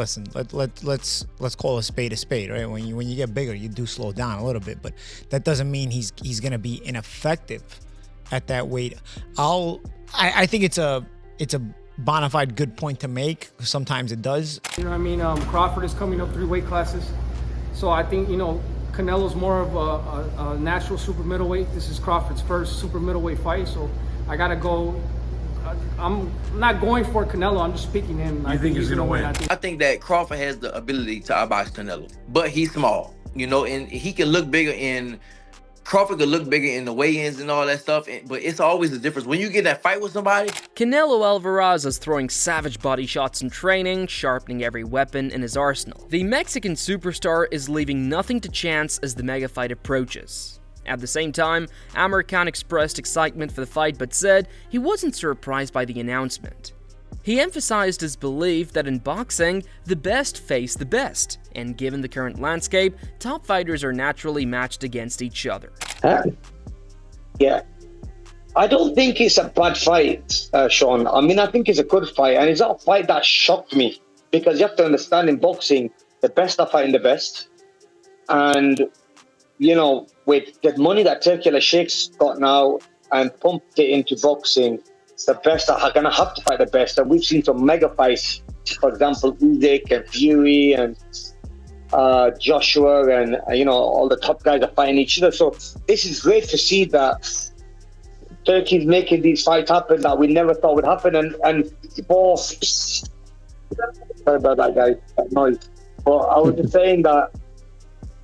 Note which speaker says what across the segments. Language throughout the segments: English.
Speaker 1: listen, let's call a spade, right? When you get bigger, you do slow down a little bit, but that doesn't mean he's gonna be ineffective at that weight. I think it's a bona fide good point to make. Sometimes it does.
Speaker 2: You know what I mean? Crawford is coming up 3 weight classes, so I think, you know, Canelo's more of a natural super middleweight. This is Crawford's first super middleweight fight, so I gotta go. I'm not going for Canelo. I'm just speaking to him.
Speaker 3: I think he's gonna win.
Speaker 4: I think that Crawford has the ability to outbox Canelo, but he's small, you know, and he can look bigger in. Crawford could look bigger in the weigh-ins and all that stuff, but it's always a difference when you get that fight with somebody.
Speaker 5: Canelo Alvarez is throwing savage body shots in training, sharpening every weapon in his arsenal. The Mexican superstar is leaving nothing to chance as the mega fight approaches. At the same time, Amir Khan expressed excitement for the fight but said he wasn't surprised by the announcement. He emphasized his belief that in boxing, the best face the best, and given the current landscape, top fighters are naturally matched against each other.
Speaker 6: Yeah. I don't think it's a bad fight, Sean. I mean, I think it's a good fight, and it's not a fight that shocked me, because you have to understand in boxing, the best are fighting the best. And, you know, with the money that Turkey Sheikh's got now and pumped it into boxing, the best are going to have to fight the best. And we've seen some mega fights, for example, Usyk and Fury and Joshua and, you know, all the top guys are fighting each other. So this is great to see that Turkey's making these fights happen that we never thought would happen. And both, sorry about that, guys, that noise. But I was just saying that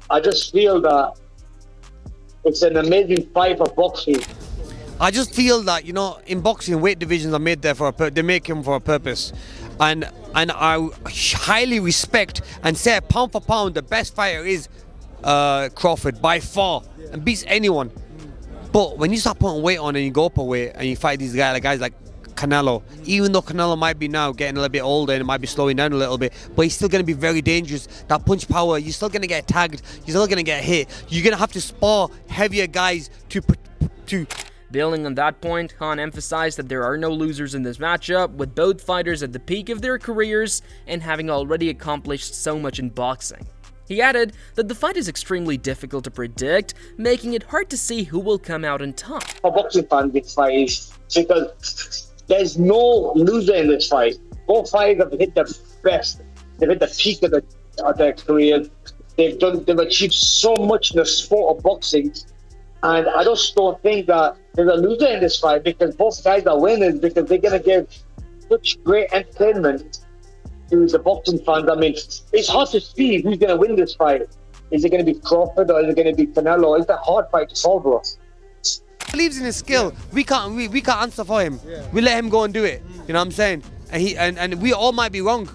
Speaker 6: I just feel that it's an amazing fight for boxing.
Speaker 7: I just feel that, you know, in boxing, weight divisions are made there for they make them for a purpose, and I highly respect and say pound for pound the best fighter is Crawford by far and beats anyone. But when you start putting weight on and you go up a weight and you fight these guys like Canelo, even though Canelo might be now getting a little bit older and it might be slowing down a little bit, but he's still going to be very dangerous. That punch power, you're still going to get tagged, you're still going to get hit. You're going to have to spar heavier guys to.
Speaker 5: Building on that point, Khan emphasized that there are no losers in this matchup, with both fighters at the peak of their careers and having already accomplished so much in boxing. He added that the fight is extremely difficult to predict, making it hard to see who will come out on top.
Speaker 6: For boxing fans, this fight is because there's no loser in this fight. Both fighters have hit the best. They've hit the peak of their careers. They've achieved so much in the sport of boxing. And I just don't think that there's a loser in this fight, because both guys are winners, because they're going to give such great entertainment to the boxing fans. I mean, it's hard to see who's going to win this fight. Is it going to be Crawford or is it going to be Canelo? It's a hard fight to solve for us.
Speaker 7: He believes in his skill. We can't answer for him. We let him go and do it. You know what I'm saying? And we all might be wrong.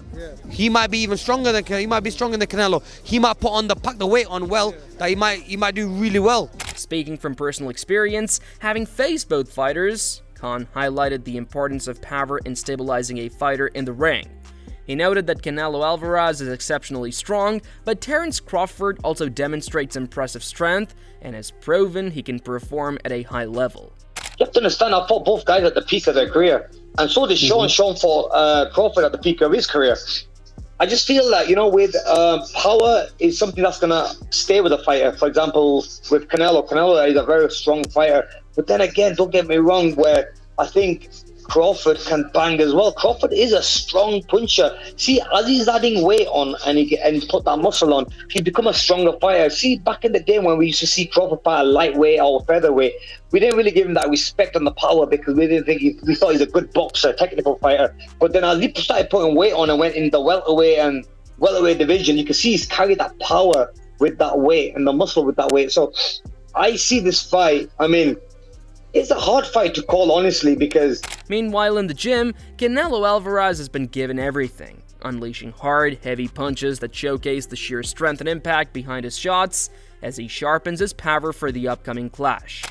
Speaker 7: He might be even stronger than Canelo. He might pack the weight on well, that he might do really well.
Speaker 5: Speaking from personal experience, having faced both fighters, Khan highlighted the importance of power in stabilizing a fighter in the ring. He noted that Canelo Alvarez is exceptionally strong, but Terence Crawford also demonstrates impressive strength and has proven he can perform at a high level.
Speaker 6: You have to understand, I fought both guys at the peak of their career, and so did Sean fought Crawford at the peak of his career. I just feel that, you know, with power is something that's going to stay with a fighter. For example, with Canelo is a very strong fighter. But then again, don't get me wrong, where I think Crawford can bang as well. Crawford is a strong puncher. See, as he's adding weight on and he put that muscle on, he's become a stronger fighter. See, back in the day when we used to see Crawford fight a lightweight or featherweight, we didn't really give him that respect on the power, because we didn't think we thought he's a good boxer, technical fighter. But then as he started putting weight on and went in the welterweight division, you can see he's carried that power with that weight and the muscle with that weight. So I see this fight, I mean, it's a hard fight to call, honestly, because...
Speaker 5: Meanwhile, in the gym, Canelo Alvarez has been given everything, unleashing hard, heavy punches that showcase the sheer strength and impact behind his shots as he sharpens his power for the upcoming clash.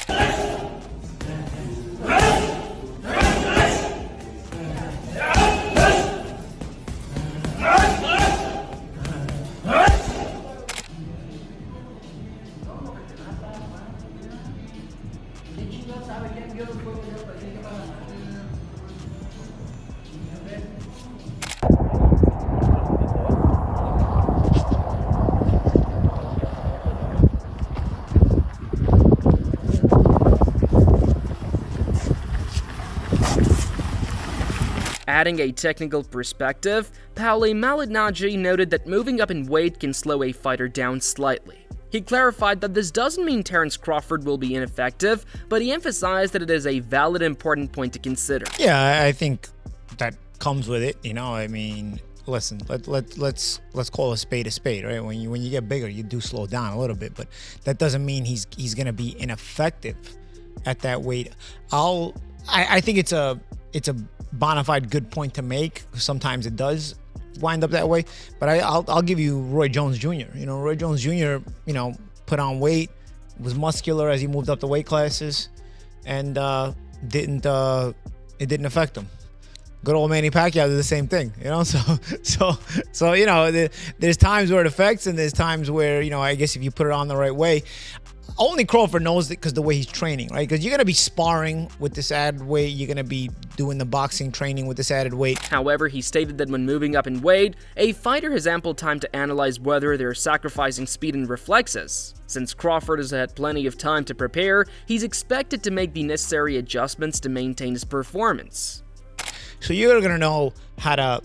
Speaker 5: Adding a technical perspective, Paule Malignaggi noted that moving up in weight can slow a fighter down slightly. He clarified that this doesn't mean Terence Crawford will be ineffective, but he emphasized that it is a valid, important point to consider.
Speaker 1: Yeah, I think that comes with it. I mean, listen, let's call a spade, right? When you get bigger, you do slow down a little bit, but that doesn't mean he's gonna be ineffective at that weight. I think it's a bona fide good point to make. Sometimes it does wind up that way, but I'll give you Roy Jones Jr. Roy Jones Jr. Put on weight, was muscular as he moved up the weight classes, and it didn't affect him. Good old Manny Pacquiao did the same thing, So there's times where it affects, and there's times where I guess if you put it on the right way. Only Crawford knows it because the way he's training, right? Because you're going to be sparring with this added weight. You're going to be doing the boxing training with this added weight.
Speaker 5: However, he stated that when moving up in weight, a fighter has ample time to analyze whether they're sacrificing speed and reflexes. Since Crawford has had plenty of time to prepare, he's expected to make the necessary adjustments to maintain his performance.
Speaker 1: So you're going to know how to,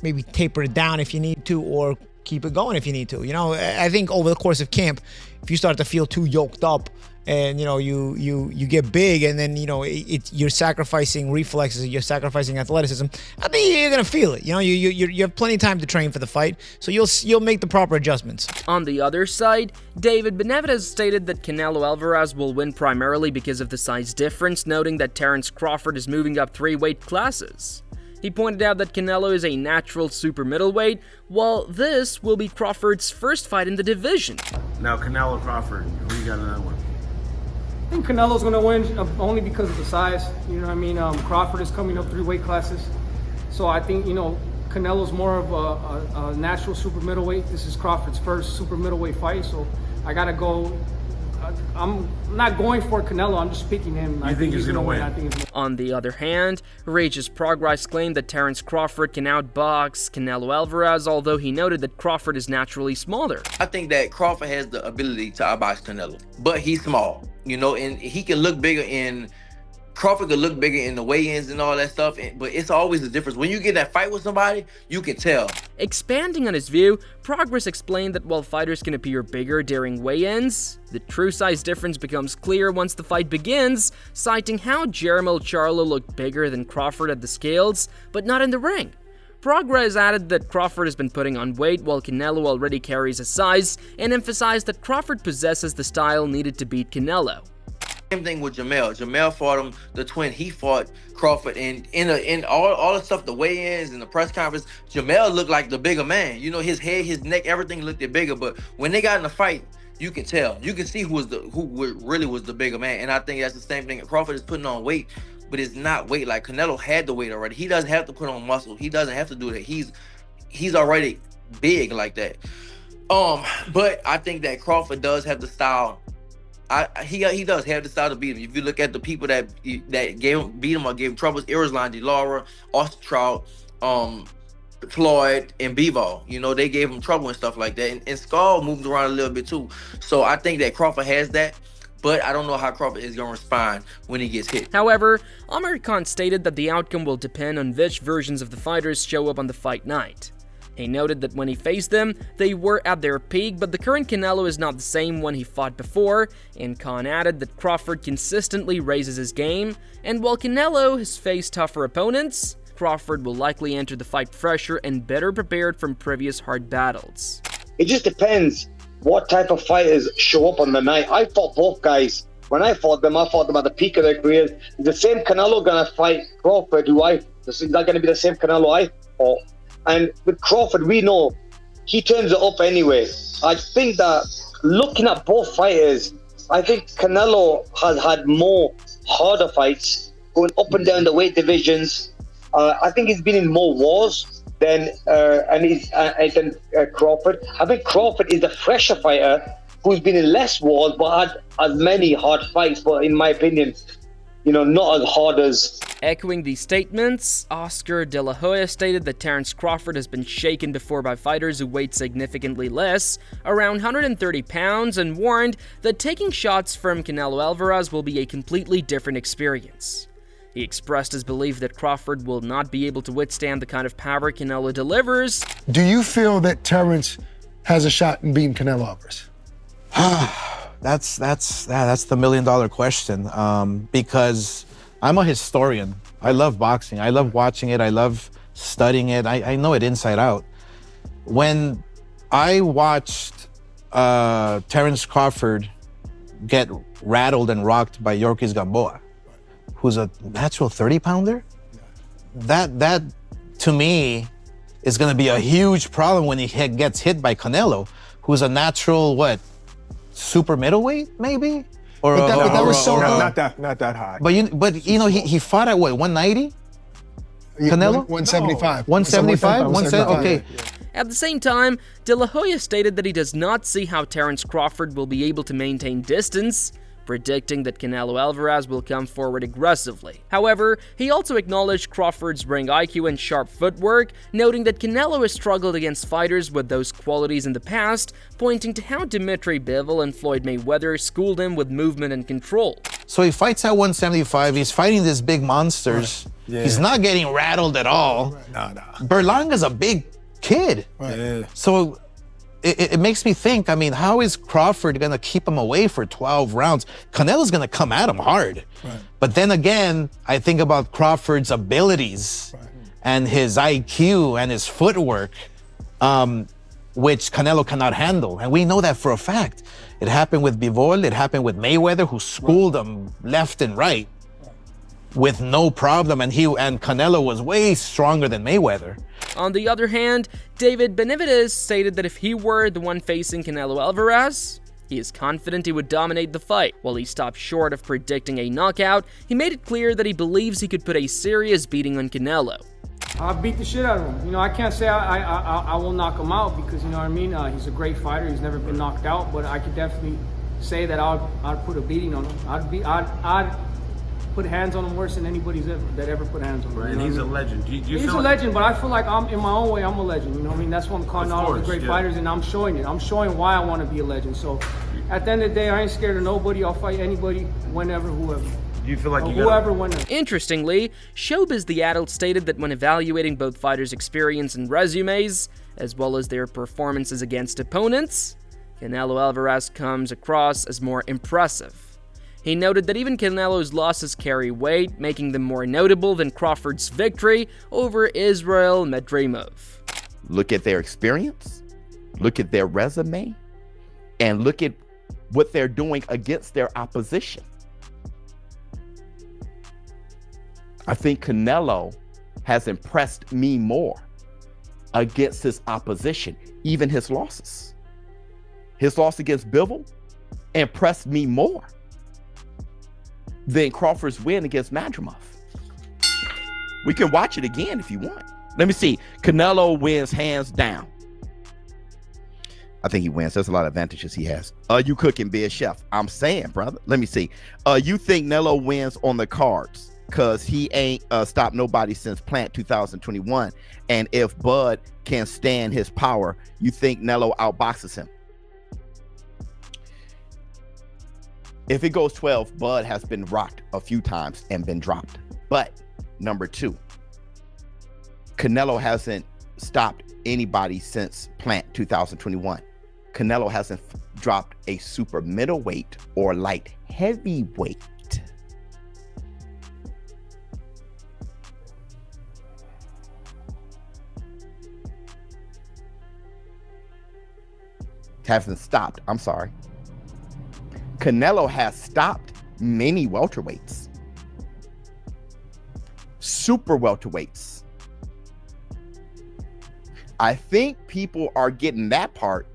Speaker 1: maybe taper it down if you need to, or keep it going if you need to. I think over the course of camp, if you start to feel too yoked up and you get big, and then you're sacrificing reflexes, you're sacrificing athleticism, I think you're gonna feel it. You have plenty of time to train for the fight, so you'll make the proper adjustments.
Speaker 5: On the other side, David Benavidez stated that Canelo Alvarez will win primarily because of the size difference, noting that Terence Crawford is moving up 3 weight classes. He pointed out that Canelo is a natural super middleweight, while this will be Crawford's first fight in the division.
Speaker 3: Now, Canelo Crawford, who you got in that one?
Speaker 2: I think Canelo's going to win only because of the size. Crawford is coming up 3 weight classes. So I think, Canelo's more of a natural super middleweight. This is Crawford's first super middleweight fight. So I got to go. I'm not going for Canelo. I'm just picking him.
Speaker 3: I think he's going to win.
Speaker 5: On the other hand, Regis Progress claimed that Terence Crawford can outbox Canelo Alvarez, although he noted that Crawford is naturally smaller.
Speaker 4: I think that Crawford has the ability to outbox Canelo, but he's small, and he can look bigger in. Crawford could look bigger in the weigh-ins and all that stuff, but it's always the difference. When you get that fight with somebody, you can tell.
Speaker 5: Expanding on his view, Progress explained that while fighters can appear bigger during weigh-ins, the true size difference becomes clear once the fight begins, citing how Jermel Charlo looked bigger than Crawford at the scales, but not in the ring. Progress added that Crawford has been putting on weight while Canelo already carries his size, and emphasized that Crawford possesses the style needed to beat Canelo.
Speaker 4: Same thing with Jamel. Jamel fought him, the twin. He fought Crawford, and in all the stuff, the weigh-ins and the press conference, Jamel looked like the bigger man. His head, his neck, everything looked bigger. But when they got in the fight, you can tell. You can see who really was the bigger man. And I think that's the same thing. Crawford is putting on weight, but it's not weight. Like Canelo had the weight already. He doesn't have to put on muscle. He doesn't have to do that. He's already big like that. But I think that Crawford does have the style. He does have the style to beat him. If you look at the people that beat him or gave him troubles, Irislan, DeLaura, Austin Trout, Floyd, and Bivol, they gave him trouble and stuff like that. And Skull moved around a little bit too. So I think that Crawford has that, but I don't know how Crawford is going to respond when he gets hit.
Speaker 5: However, Amir Khan stated that the outcome will depend on which versions of the fighters show up on the fight night. He noted that when he faced them, they were at their peak, but the current Canelo is not the same one he fought before, and Khan added that Crawford consistently raises his game, and while Canelo has faced tougher opponents, Crawford will likely enter the fight fresher and better prepared from previous hard battles.
Speaker 6: It just depends what type of fighters show up on the night. I fought both guys. When I fought them at the peak of their careers. The same Canelo gonna fight Crawford, this is not gonna be the same Canelo I fought. And with Crawford, we know he turns it up anyway. I think that looking at both fighters, I think Canelo has had more harder fights going up and down the weight divisions. I think he's been in more wars than Crawford. I think Crawford is the fresher fighter who's been in less wars but had as many hard fights. But in my opinion, not as hard as.
Speaker 5: Echoing these statements, Oscar De La Hoya stated that Terence Crawford has been shaken before by fighters who weighed significantly less, around 130 pounds, and warned that taking shots from Canelo Alvarez will be a completely different experience. He expressed his belief that Crawford will not be able to withstand the kind of power Canelo delivers.
Speaker 8: Do you feel that Terence has a shot in beating Canelo Alvarez?
Speaker 9: That's the $1 million question. Because I'm a historian. I love boxing. I love watching it. I love studying it. I know it inside out. When I watched Terence Crawford get rattled and rocked by Yorkis Gamboa, who's a natural 30-pounder, that to me is going to be a huge problem when he gets hit by Canelo, who's a natural super middleweight maybe, or
Speaker 8: But that was so
Speaker 10: not that high.
Speaker 9: But you know he fought at what, 190? Canelo?
Speaker 8: 175.
Speaker 9: 175?
Speaker 8: 175.
Speaker 9: Okay.
Speaker 5: At the same time, De La Hoya stated that he does not see how Terence Crawford will be able to maintain distance, predicting that Canelo Alvarez will come forward aggressively. However, he also acknowledged Crawford's ring IQ and sharp footwork, noting that Canelo has struggled against fighters with those qualities in the past, pointing to how Dimitri Bivol and Floyd Mayweather schooled him with movement and control.
Speaker 9: So he fights at 175, he's fighting these big monsters. Right. Yeah. He's not getting rattled at all.
Speaker 10: No.
Speaker 9: Berlanga's a big kid.
Speaker 10: Right. Yeah.
Speaker 9: So it makes me think, I mean, how is Crawford gonna keep him away for 12 rounds? Canelo's gonna come at him hard. Right. But then again, I think about Crawford's abilities and his IQ and his footwork, which Canelo cannot handle. And we know that for a fact. It happened with Bivol, it happened with Mayweather, who schooled him left and right with no problem, and Canelo was way stronger than Mayweather.
Speaker 5: On the other hand, David Benavides stated that if he were the one facing Canelo Alvarez, he is confident he would dominate the fight. While he stopped short of predicting a knockout, he made it clear that he believes he could put a serious beating on Canelo.
Speaker 2: I'll beat the shit out of him. You know, I can't say I will knock him out because, you know what I mean, he's a great fighter. He's never been knocked out, but I could definitely say that I'd put a beating on him. I'd put hands on him worse than anybody's ever put hands on him.
Speaker 3: Right, and he's a legend.
Speaker 2: He's a legend, but I feel like in my own way, I'm a legend. You know what I mean? That's why I'm calling all the great fighters, and I'm showing it. I'm showing why I want to be a legend. So at the end of the day, I ain't scared of nobody. I'll fight anybody, whenever, whoever.
Speaker 3: Do you feel like
Speaker 2: whenever.
Speaker 5: Interestingly, Showbiz the Adult stated that when evaluating both fighters' experience and resumes, as well as their performances against opponents, Canelo Alvarez comes across as more impressive. He noted that even Canelo's losses carry weight, making them more notable than Crawford's victory over Israel Madrimov.
Speaker 11: Look at their experience, look at their resume, and look at what they're doing against their opposition. I think Canelo has impressed me more against his opposition, even his losses. His loss against Bivol impressed me more than Crawford's win against Madrimov. We can watch it again if you want. Let me see. Canelo wins hands down. I think he wins. There's a lot of advantages he has. You cooking, be a chef. I'm saying, brother. Let me see. You think Canelo wins on the cards because he ain't stopped nobody since Plant 2021. And if Bud can stand his power, you think Canelo outboxes him? If it goes 12, Bud has been rocked a few times and been dropped. But number two, Canelo hasn't stopped anybody since Plant 2021. Canelo hasn't dropped a super middleweight or light heavyweight. Hasn't stopped, I'm sorry. Canelo has stopped many welterweights, super welterweights. I think people are getting that part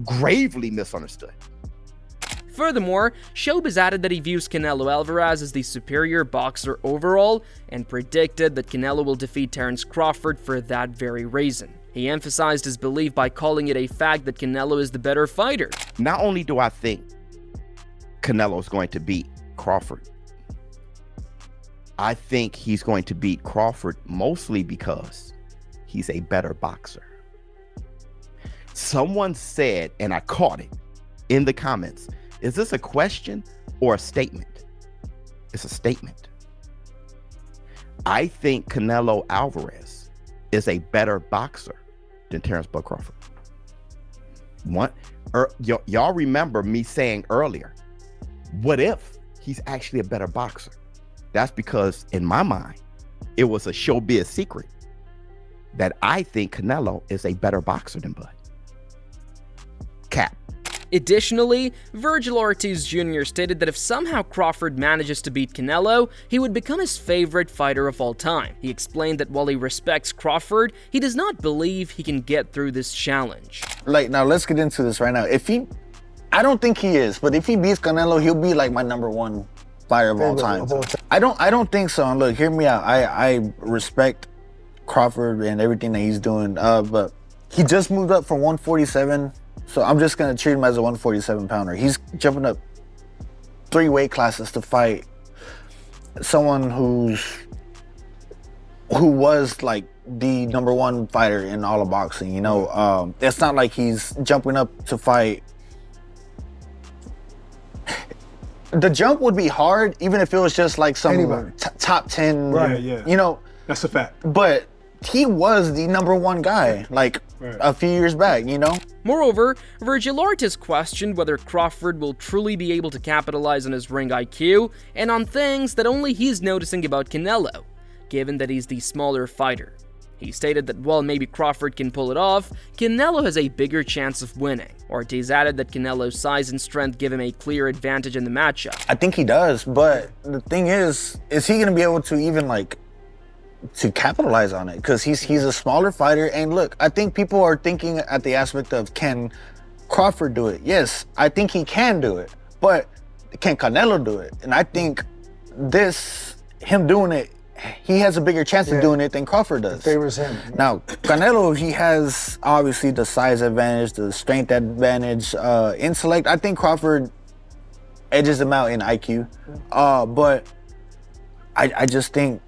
Speaker 11: gravely misunderstood.
Speaker 5: Furthermore, Showbiz added that he views Canelo Alvarez as the superior boxer overall and predicted that Canelo will defeat Terence Crawford for that very reason. He emphasized his belief by calling it a fact that Canelo is the better fighter.
Speaker 11: Not only do I think Canelo is going to beat Crawford, I think he's going to beat Crawford mostly because he's a better boxer. Someone said, and I caught it in the comments, is this a question or a statement? It's a statement. I think Canelo Alvarez is a better boxer than Terence Bud Crawford. Y'all remember me saying earlier, what if he's actually a better boxer? That's because in my mind, it was a showbiz secret that I think Canelo is a better boxer than Bud. Cap.
Speaker 5: Additionally, Virgil Ortiz Jr. stated that if somehow Crawford manages to beat Canelo, he would become his favorite fighter of all time. He explained that while he respects Crawford, he does not believe he can get through this challenge.
Speaker 10: Like, now let's get into this right now. I don't think he is, but if he beats Canelo, he'll be like my #1 fighter of all time. I don't think so. And look, hear me out. I respect Crawford and everything that he's doing, but he just moved up from 147. So I'm just gonna treat him as a 147 pounder. He's jumping up 3 weight classes to fight someone who was like the #1 fighter in all of boxing. You know, it's not like he's jumping up to fight. The jump would be hard, even if it was just like some top 10.
Speaker 8: Right, yeah.
Speaker 10: You know,
Speaker 8: that's a fact.
Speaker 10: But he was the #1 guy, like a few years back, you know?
Speaker 5: Moreover, Virgil Ortiz questioned whether Crawford will truly be able to capitalize on his ring IQ and on things that only he's noticing about Canelo, given that he's the smaller fighter. He stated that while maybe Crawford can pull it off, Canelo has a bigger chance of winning. Ortiz added that Canelo's size and strength give him a clear advantage in the matchup.
Speaker 10: I think he does, but the thing is he gonna be able to even like to capitalize on it? Because he's a smaller fighter, and look, I think people are thinking at the aspect of, can Crawford do it? Yes, I think he can do it, but can Canelo do it? And I think him doing it, he has a bigger chance of doing it than Crawford does.
Speaker 8: It favors him.
Speaker 10: Now, Canelo, he has obviously the size advantage, the strength advantage, intellect. I think Crawford edges him out in IQ, but I just think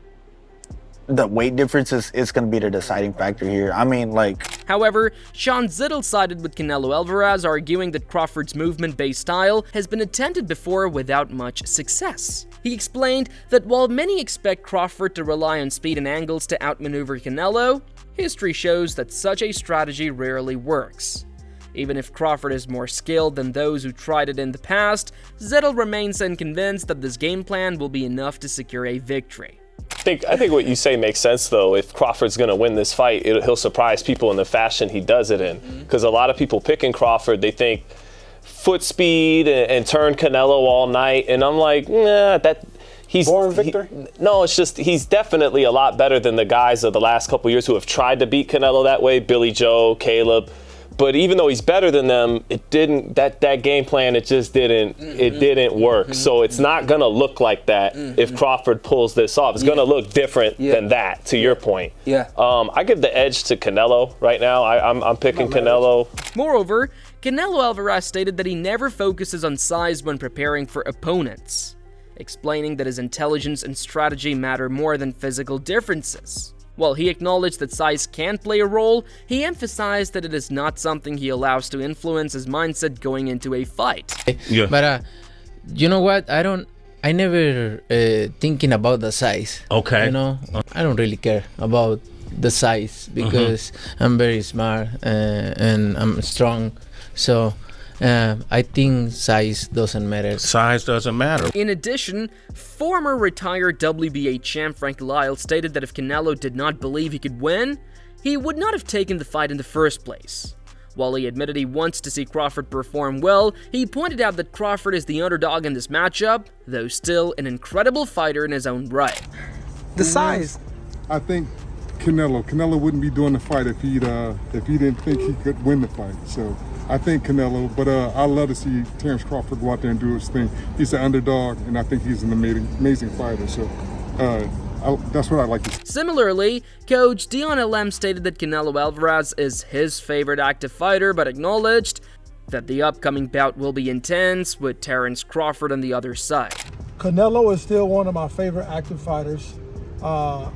Speaker 10: the weight difference is going to be the deciding factor here. I mean, like...
Speaker 5: However, Sean Zittel sided with Canelo Alvarez, arguing that Crawford's movement-based style has been attempted before without much success. He explained that while many expect Crawford to rely on speed and angles to outmaneuver Canelo, history shows that such a strategy rarely works. Even if Crawford is more skilled than those who tried it in the past, Zittel remains unconvinced that this game plan will be enough to secure a victory.
Speaker 12: I think what you say makes sense, though. If Crawford's going to win this fight, he'll surprise people in the fashion he does it in. Because a lot of people picking Crawford, they think foot speed and turn Canelo all night. And I'm like, nah, he's...
Speaker 8: Born victor?
Speaker 12: No, it's just he's definitely a lot better than the guys of the last couple years who have tried to beat Canelo that way, Billy Joe, Caleb. But even though he's better than them, it didn't, that game plan, it just didn't, it didn't work. So it's not gonna look like that if Crawford pulls this off. It's gonna look different than that, to your point. I give the edge to Canelo right now. I'm picking Canelo.
Speaker 5: Moreover, Canelo Alvarez stated that he never focuses on size when preparing for opponents, explaining that his intelligence and strategy matter more than physical differences. While he acknowledged that size can play a role, he emphasized that it is not something he allows to influence his mindset going into a fight.
Speaker 13: But you know what? I never thinking about the size.
Speaker 3: Okay.
Speaker 13: You know, I don't really care about the size because I'm very smart and I'm strong. So I think size doesn't matter.
Speaker 3: Size doesn't matter.
Speaker 5: In addition, former retired WBA champ Frank Lyle stated that if Canelo did not believe he could win, he would not have taken the fight in the first place. While he admitted he wants to see Crawford perform well, he pointed out that Crawford is the underdog in this matchup, though still an incredible fighter in his own right.
Speaker 14: The size.
Speaker 15: I think Canelo wouldn't be doing the fight if he didn't think he could win the fight. So I think Canelo, but I love to see Terence Crawford go out there and do his thing. He's an underdog, and I think he's an amazing fighter. So that's what I like to see.
Speaker 5: Similarly, coach Dion Elem stated that Canelo Alvarez is his favorite active fighter, but acknowledged that the upcoming bout will be intense with Terence Crawford on the other side.
Speaker 14: Canelo is still one of my favorite active fighters. A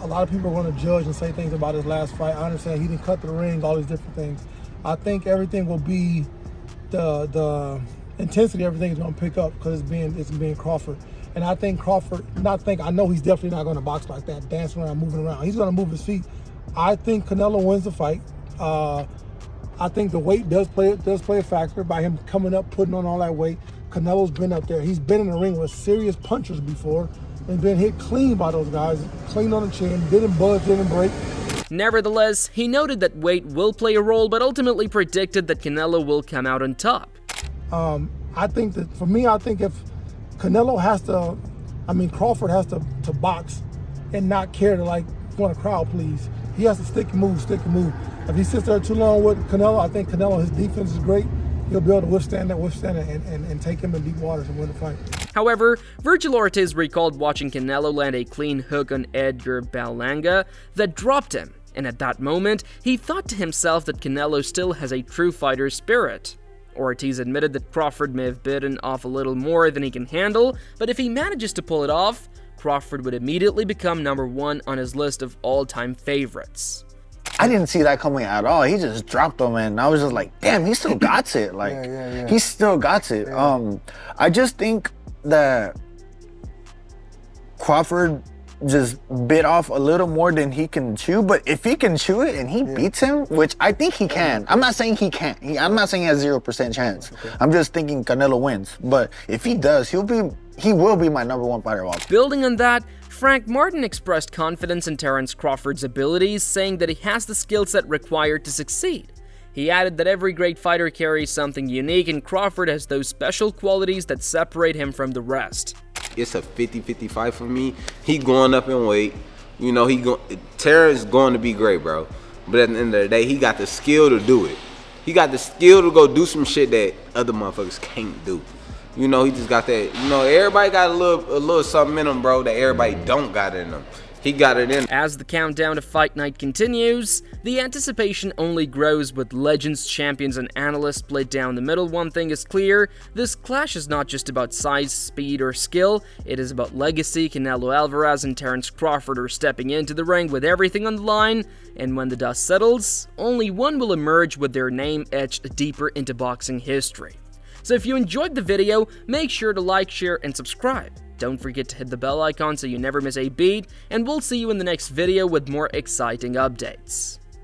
Speaker 14: lot of people are going to judge and say things about his last fight. I understand he didn't cut the ring, all these different things. I think everything will be the intensity, everything is going to pick up because it's being Crawford. And I think Crawford, I know he's definitely not going to box like that, dancing around, moving around. He's going to move his feet. I think Canelo wins the fight. I think the weight does play a factor by him coming up, putting on all that weight. Canelo's been up there. He's been in the ring with serious punchers before and been hit clean by those guys, clean on the chin, didn't budge, didn't break.
Speaker 5: Nevertheless, he noted that weight will play a role, but ultimately predicted that Canelo will come out on top.
Speaker 14: I think that, for me, I think if Canelo has to, Crawford has to box and not care to want a crowd please. He has to stick and move. If he sits there too long with Canelo, I think Canelo, his defense is great. He'll be able to withstand it and take him in deep waters and win the fight.
Speaker 5: However, Virgil Ortiz recalled watching Canelo land a clean hook on Edgar Berlanga that dropped him, and at that moment, he thought to himself that Canelo still has a true fighter spirit. Ortiz admitted that Crawford may have bitten off a little more than he can handle, but if he manages to pull it off, Crawford would immediately become #1 on his list of all-time favorites.
Speaker 10: I didn't see that coming at all. He just dropped him, and I was just like, damn, he still got it. He still got it. I just think that Crawford just bit off a little more than he can chew, but if he can chew it and he beats him, which I think he can. I'm not saying he can't. I'm not saying he has 0% chance. I'm just thinking Canelo wins. But if he does, he will be my #1 fighter of all time.
Speaker 5: Building on that, Frank Martin expressed confidence in Terence Crawford's abilities, saying that he has the skill set required to succeed. He added that every great fighter carries something unique, and Crawford has those special qualities that separate him from the rest.
Speaker 16: It's a 50-50 fight for me. He going up in weight. You know, Terrence going to be great, bro. But at the end of the day, he got the skill to do it. He got the skill to go do some shit that other motherfuckers can't do. You know, he just got that. You know, everybody got a little something in them, bro, that everybody don't got in them. He got it in.
Speaker 5: As the countdown to fight night continues, the anticipation only grows with legends, champions, and analysts split down the middle. One thing is clear, this clash is not just about size, speed, or skill, it is about legacy. Canelo Alvarez and Terence Crawford are stepping into the ring with everything on the line, and when the dust settles, only one will emerge with their name etched deeper into boxing history. So if you enjoyed the video, make sure to like, share, and subscribe. Don't forget to hit the bell icon so you never miss a beat, and we'll see you in the next video with more exciting updates.